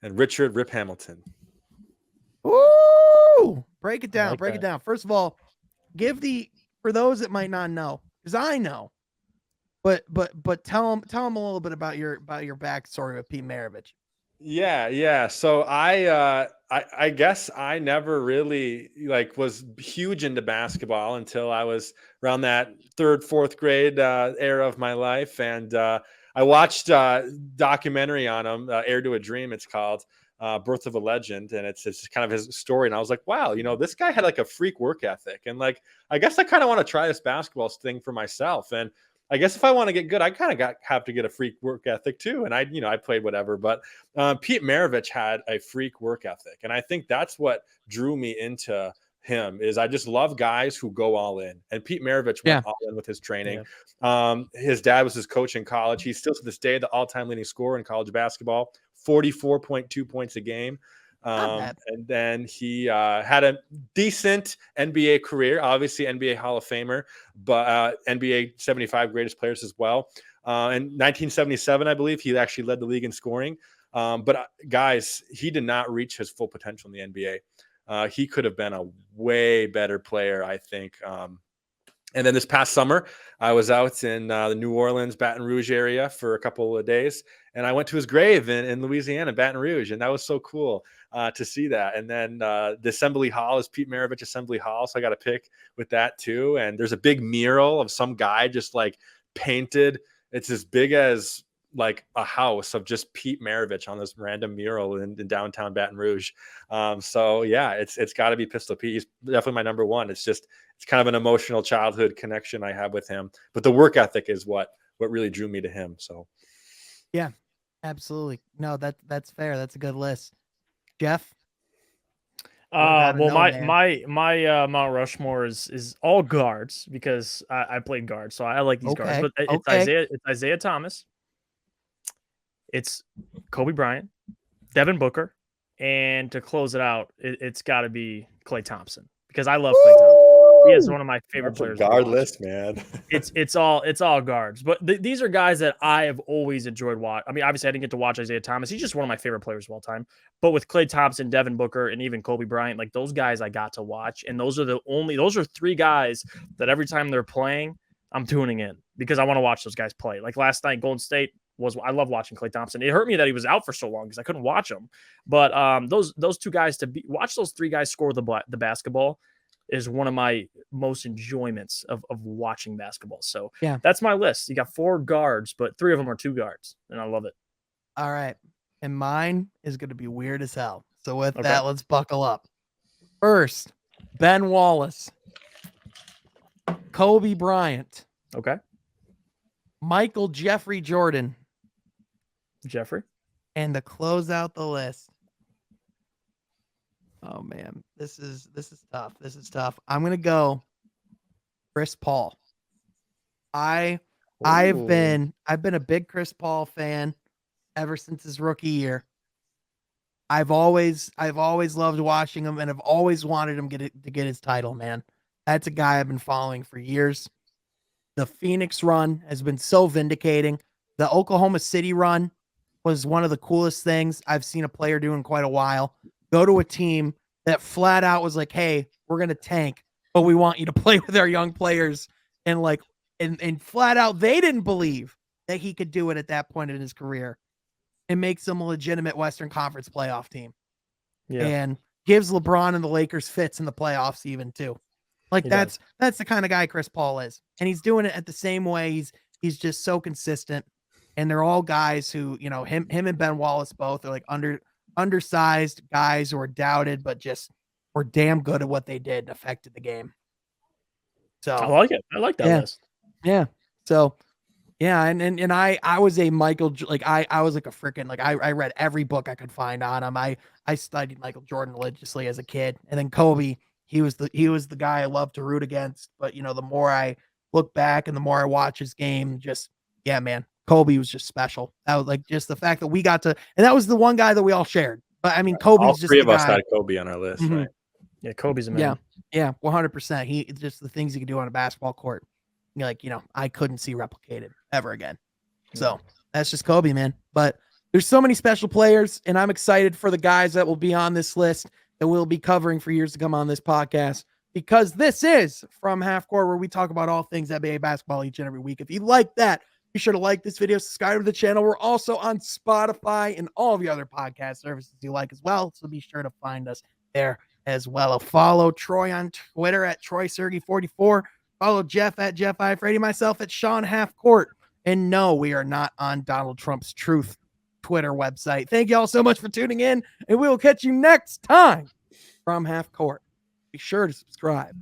and Richard Rip Hamilton. Ooh! Break it down. Break it down. First of all, for those that might not know, because I know, but tell them a little bit about your backstory with Pete Maravich. Yeah. So I guess I never really was huge into basketball until I was around that 3rd, 4th grade era of my life, and I watched a documentary on him, Heir to a Dream, it's called, Birth of a Legend, and it's kind of his story. And I was like, wow, this guy had a freak work ethic, and I guess I kind of want to try this basketball thing for myself. And I guess if I want to get good, I kind of have to get a freak work ethic too. And I played whatever, but Pete Maravich had a freak work ethic, and I think that's what drew me into him is I just love guys who go all in. And Pete Maravich went all in with his training. His dad was his coach in college. He's still to this day the all-time leading scorer in college basketball, 44.2 points a game. And then he had a decent NBA career, obviously NBA Hall of Famer, but NBA 75 greatest players as well. In 1977, I believe, he actually led the league in scoring. But guys, he did not reach his full potential in the NBA. He could have been a way better player, I think. And then this past summer, I was out in the New Orleans, Baton Rouge area for a couple of days, and I went to his grave in Louisiana, Baton Rouge, and that was so cool to see that. And then the Assembly Hall is Pete Maravich Assembly Hall, so I got a pic with that too. And there's a big mural of some guy just like painted. It's as big as like a house of just Pete Maravich on this random mural in downtown Baton Rouge. So yeah, it's got to be Pistol Pete. He's definitely my number one. It's kind of an emotional childhood connection I have with him, but the work ethic is what really drew me to him. So yeah, absolutely. No, that's fair. That's a good list. Jeff? Well, my Mount Rushmore is all guards because I played guard, so I like these guards. But it's Isaiah Thomas, it's Kobe Bryant, Devin Booker, and to close it out, it's got to be Klay Thompson because I love Klay Thompson. He is one of my favorite players. Guard list, man. it's all guards, but these are guys that I have always enjoyed watching. I mean, obviously, I didn't get to watch Isaiah Thomas. He's just one of my favorite players of all time. But with Klay Thompson, Devin Booker, and even Kobe Bryant, like those guys, I got to watch, and those are three guys that every time they're playing, I'm tuning in because I want to watch those guys play. Like last night, Golden State I love watching Klay Thompson. It hurt me that he was out for so long because I couldn't watch him. But those two guys watch those three guys score the basketball is one of my most enjoyments of watching basketball. So yeah, that's my list. You got 4 guards, but 3 of them are 2 guards, and I love it. All right. And mine is going to be weird as hell. So with that, let's buckle up. First, Ben Wallace, Kobe Bryant. Okay. Michael Jeffrey Jordan. Jeffrey. And to close out the list. Oh man, this is tough. This is tough. I'm gonna go Chris Paul. I've been a big Chris Paul fan ever since his rookie year. I've always loved watching him, and I've always wanted him to get his title, man. That's a guy I've been following for years. The Phoenix run has been so vindicating. The Oklahoma City run was one of the coolest things I've seen a player do in quite a while. Go to a team that flat out was like, hey, we're going to tank, but we want you to play with our young players. And flat out, they didn't believe that he could do it at that point in his career. It makes them a legitimate Western Conference playoff team. Yeah. And gives LeBron and the Lakers fits in the playoffs even too. Like that's the kind of guy Chris Paul is. And he's doing it at the same way. He's just so consistent. And they're all guys who, you know, him and Ben Wallace both are like undersized guys who are doubted, but just were damn good at what they did and affected the game. So I like it. I like that list. Yeah. So yeah, and I was a Michael, like I was like a freaking, like I read every book I could find on him. I studied Michael Jordan religiously as a kid. And then Kobe, he was the guy I loved to root against. But you know, the more I look back and the more I watch his game, just yeah, man, Kobe was just special. That was like just the fact that we got to, and that was the one guy that we all shared. But I mean, Kobe's all just three of us had Kobe on our list, mm-hmm. right? Yeah, Kobe's a man. Yeah, 100%. He just the things he could do on a basketball court. Like, you know, I couldn't see replicated ever again. So that's just Kobe, man. But there's so many special players, and I'm excited for the guys that will be on this list that we'll be covering for years to come on this podcast, because this is From Half Court, where we talk about all things NBA basketball each and every week. If you like that, be sure to like this video, subscribe to the channel. We're also on Spotify and all of the other podcast services you like as well. So be sure to find us there as well. Follow Troy on Twitter at TroySergey44. Follow Jeff at Jeff Ifrady, myself at Sean Halfcourt. And no, we are not on Donald Trump's Truth Twitter website. Thank you all so much for tuning in, and we will catch you next time from Half Court. Be sure to subscribe.